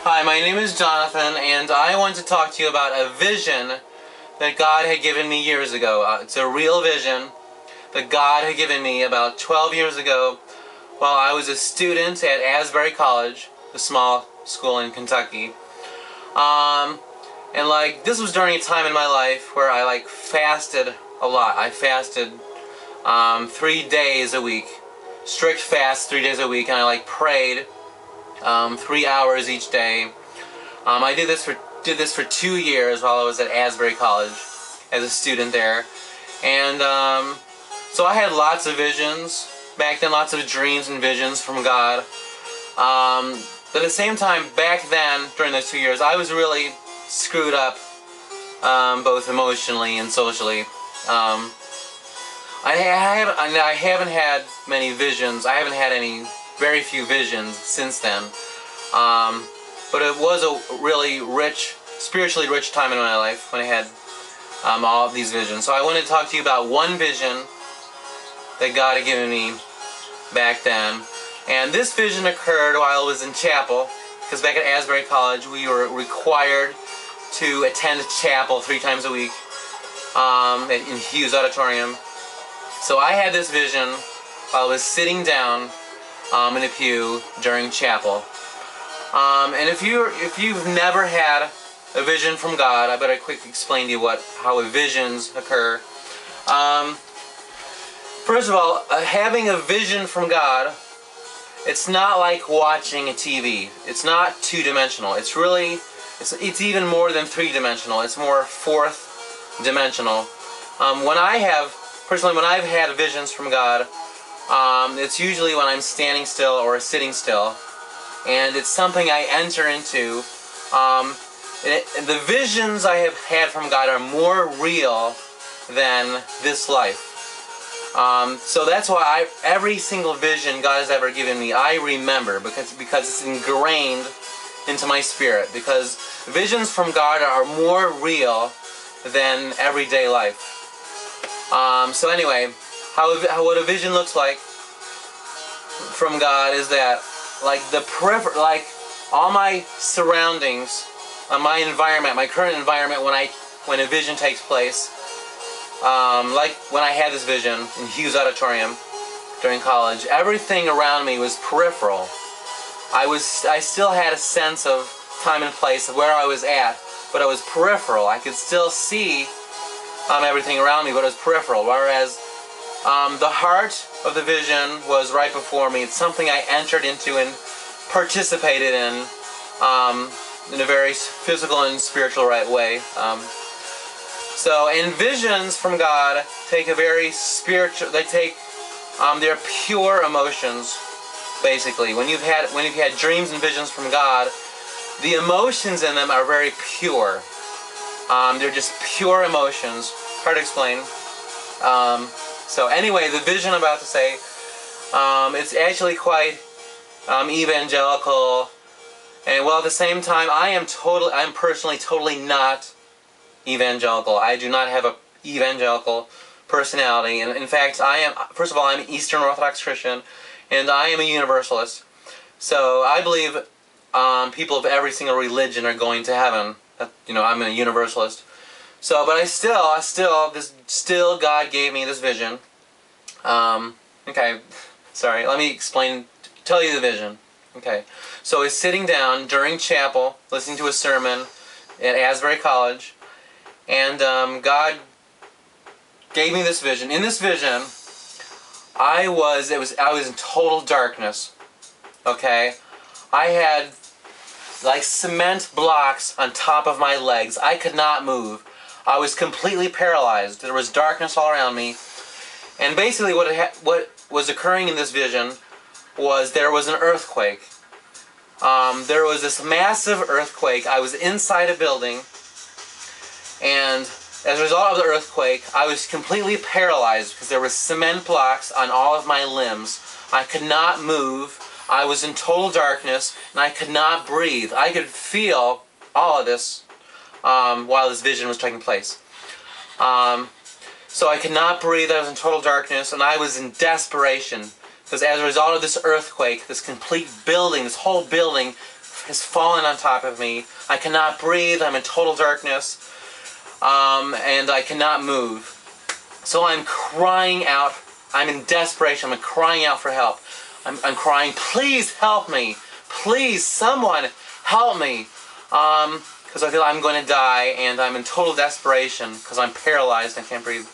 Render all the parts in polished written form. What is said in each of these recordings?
Hi, my name is Jonathan, and I want to talk to you about a vision that God had given me years ago. It's a real vision that God had given me about 12 years ago while I was a student at Asbury College, the small school in Kentucky. This was during a time in my life where I fasted a lot. I fasted 3 days a week, strict fast 3 days a week, and I prayed 3 hours each day. I did this for 2 years while I was at Asbury College as a student there, and so I had lots of visions back then, lots of dreams and visions from God. But at the same time, back then during those 2 years, I was really screwed up, both emotionally and socially. I haven't had many visions. I haven't had very few visions since then. But it was a really spiritually rich time in my life when I had all of these visions. So I wanted to talk to you about one vision that God had given me back then. And this vision occurred while I was in chapel, because back at Asbury College we were required to attend chapel 3 times a week in Hughes Auditorium. So I had this vision while I was sitting down in a pew during chapel. And if you've never had a vision from God, I better quickly explain to you how visions occur. First of all, having a vision from God, it's not like watching a TV. It's not two-dimensional. It's even more than three-dimensional. It's more fourth-dimensional. When I've had visions from God, it's usually when I'm standing still or sitting still, and it's something I enter into. The visions I have had from God are more real than this life. So that's why every single vision God has ever given me, I remember, because it's ingrained into my spirit. Because visions from God are more real than everyday life. So anyway, what a vision looks like from God is that, all my surroundings, my environment, my current environment, when a vision takes place, like when I had this vision in Hughes Auditorium during college, everything around me was peripheral. I still had a sense of time and place of where I was at, but I was peripheral. I could still see everything around me, but it was peripheral. Whereas the heart of the vision was right before me. It's something I entered into and participated in a very physical and spiritual right way. And visions from God take a very spiritual. They're pure emotions, basically. When you've had dreams and visions from God, the emotions in them are very pure. They're just pure emotions. Hard to explain. So anyway, the vision I'm about to say, it's actually quite evangelical, and while at the same time I'm personally totally not evangelical. I do not have an evangelical personality, and in fact first of all, I'm an Eastern Orthodox Christian, and I am a universalist. So I believe people of every single religion are going to heaven. I'm a universalist. So, but still God gave me this vision. Okay, sorry, let me tell you the vision. Okay, so I was sitting down during chapel, listening to a sermon at Asbury College, and God gave me this vision. In this vision, I was in total darkness. Okay, I had cement blocks on top of my legs. I could not move. I was completely paralyzed. There was darkness all around me. And basically what was occurring in this vision was there was an earthquake. There was this massive earthquake. I was inside a building, and as a result of the earthquake, I was completely paralyzed because there were cement blocks on all of my limbs. I could not move. I was in total darkness, and I could not breathe. I could feel all of this while this vision was taking place. So I could not breathe. I was in total darkness, and I was in desperation because as a result of this earthquake, this complete building, this whole building has fallen on top of me. I cannot breathe. I'm in total darkness. And I cannot move. So I'm crying out. I'm in desperation. I'm crying out for help. I'm crying, please help me. Please, someone help me. Because I feel I'm going to die, and I'm in total desperation because I'm paralyzed and can't breathe.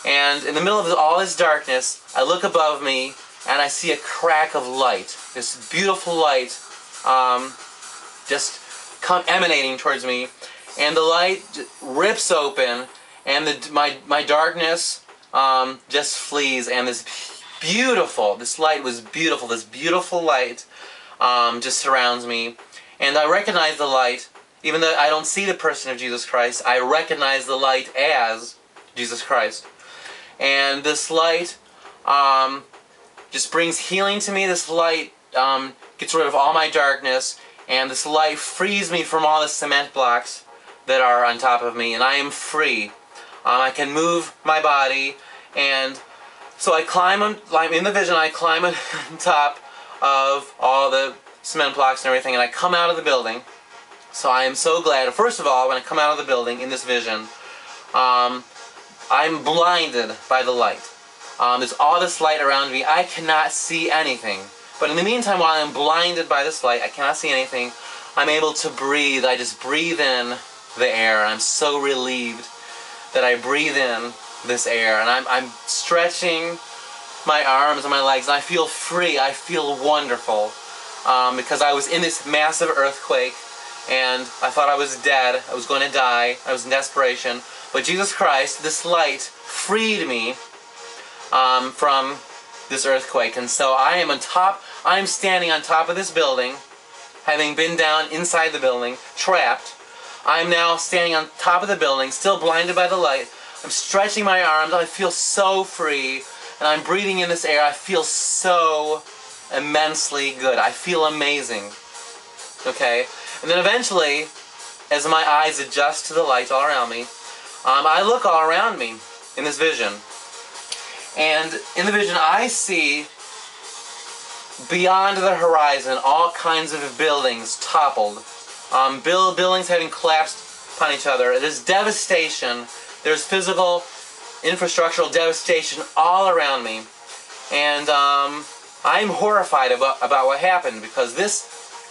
And in the middle of all this darkness, I look above me, and I see a crack of light. This beautiful light just emanating towards me. And the light rips open, and my darkness just flees, and this light was beautiful, this beautiful light just surrounds me. And I recognize the light, even though I don't see the person of Jesus Christ, I recognize the light as Jesus Christ. And this light just brings healing to me. This light gets rid of all my darkness, and this light frees me from all the cement blocks that are on top of me, and I am free. I can move my body, and so I climb in the vision, I climb on top of all the cement blocks and everything, and I come out of the building. So I am so glad. First of all, when I come out of the building in this vision, I'm blinded by the light. There's all this light around me. I cannot see anything. But in the meantime, while I'm blinded by this light, I cannot see anything, I'm able to breathe. I just breathe in the air, and I'm so relieved that I breathe in this air, and I'm stretching my arms and my legs, and I feel free. I feel wonderful because I was in this massive earthquake, and I thought I was dead. I was going to die. I was in desperation. But Jesus Christ, this light, freed me from this earthquake, and so I am standing on top of this building, having been down inside the building, trapped. I'm now standing on top of the building, still blinded by the light. I'm stretching my arms. I feel so free, and I'm breathing in this air. I feel so immensely good. I feel amazing. Okay? And then eventually, as my eyes adjust to the lights all around me, I look all around me in this vision. And in the vision, I see beyond the horizon all kinds of buildings toppled. Buildings having collapsed upon each other. There's devastation. There's physical, infrastructural devastation all around me. And I'm horrified about what happened, because this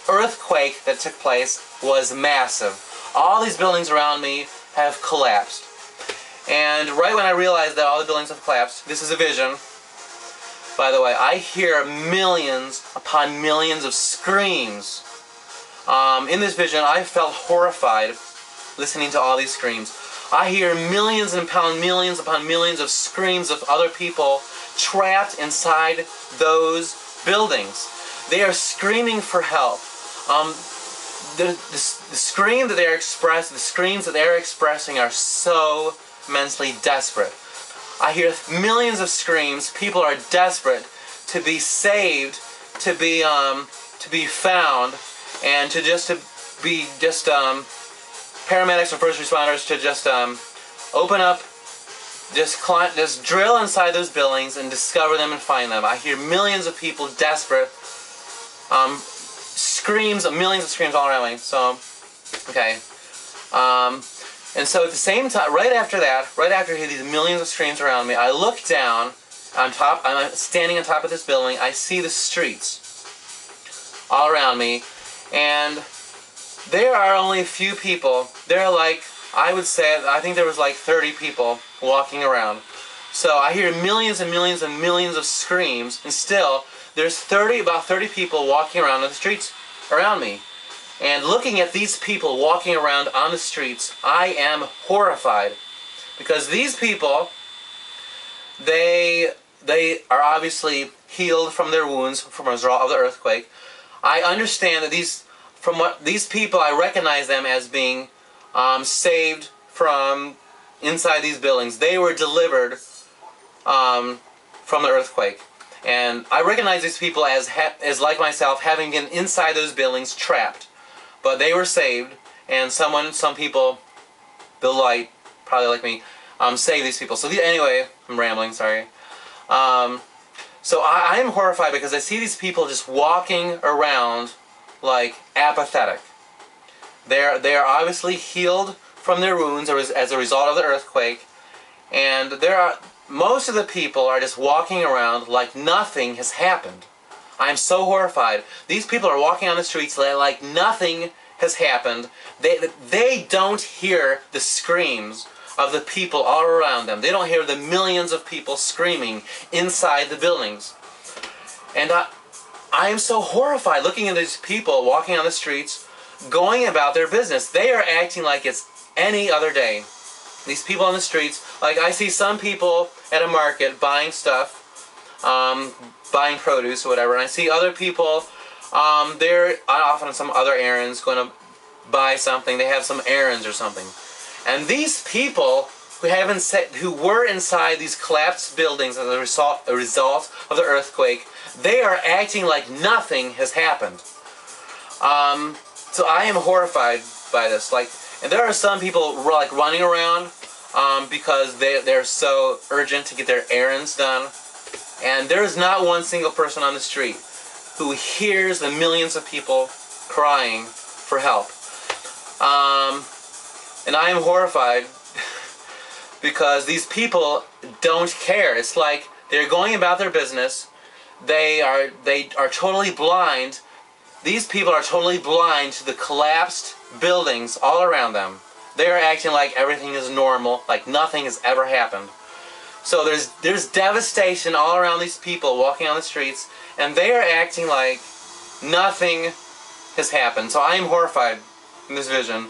earthquake that took place was massive. All these buildings around me have collapsed. And right when I realized that all the buildings have collapsed, this is a vision, by the way, I hear millions upon millions of screams. In this vision, I felt horrified listening to all these screams. I hear millions upon millions of screams of other people trapped inside those buildings. They are screaming for help. The screams that they are expressing are so immensely desperate. I hear millions of screams. People are desperate to be saved, to be found, and to be paramedics and first responders to just open up, just drill inside those buildings and discover them and find them. I hear millions of people desperate, screams, millions of screams all around me. So, okay. And so at the same time, right after I hear these millions of screams around me, I look down on top. I'm standing on top of this building. I see the streets all around me, and there are only a few people. There are I think there was like 30 people walking around. So I hear millions and millions and millions of screams, and still there's about 30 people walking around on the streets around me. And looking at these people walking around on the streets, I am horrified, because these people, they are obviously healed from their wounds from the result of the earthquake. I understand that these people, I recognize them as being saved from inside these buildings. They were delivered from the earthquake. And I recognize these people as like myself, having been inside those buildings, trapped. But they were saved, and some people, the light, probably like me, saved these people. So anyway, I'm rambling, sorry. So I am horrified because I see these people just walking around like apathetic. They are obviously healed from their wounds as a result of the earthquake, and most of the people are just walking around like nothing has happened. I'm so horrified. These people are walking on the streets like nothing has happened. They don't hear the screams of the people all around them. They don't hear the millions of people screaming inside the buildings. And I am so horrified looking at these people walking on the streets, going about their business. They are acting like it's any other day. These people on the streets, like I see some people at a market buying stuff, buying produce or whatever, and I see other people, they're often on some other errands, going to buy something. They have some errands or something. And these people who were inside these collapsed buildings as a result of the earthquake, they are acting like nothing has happened. So I am horrified by this. And there are some people like running around because they're so urgent to get their errands done. And there is not one single person on the street who hears the millions of people crying for help. And I am horrified because these people don't care. It's like they're going about their business. They are totally blind. These people are totally blind to the collapsed buildings all around them. They are acting like everything is normal, like nothing has ever happened. So there's devastation all around these people walking on the streets, and they are acting like nothing has happened. So I am horrified in this vision.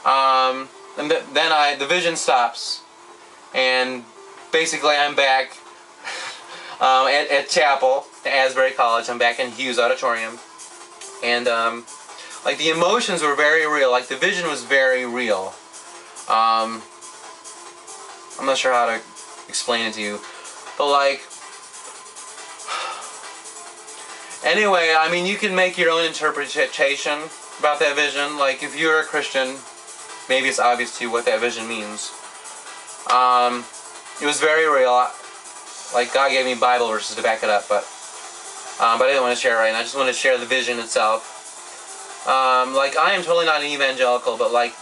And then the vision stops, and basically I'm back at chapel at Asbury College. I'm back in Hughes Auditorium, and like the emotions were very real. Like the vision was very real. I'm not sure how to explain it to you, but like, anyway, I mean, you can make your own interpretation about that vision. Like if you're a Christian, maybe it's obvious to you what that vision means. It was very real. Like God gave me Bible verses to back it up, but I didn't want to share it right now. I just wanted to share the vision itself. Like I am totally not an evangelical, but like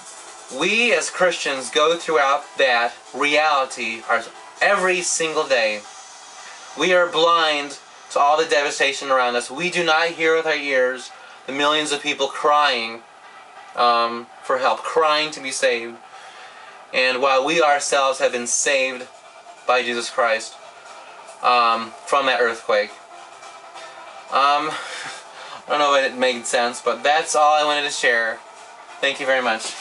we as Christians go throughout that reality every single day. We are blind to all the devastation around us. We do not hear with our ears the millions of people crying for help, crying to be saved. And while we ourselves have been saved by Jesus Christ from that earthquake. I don't know if it made sense, but that's all I wanted to share. Thank you very much.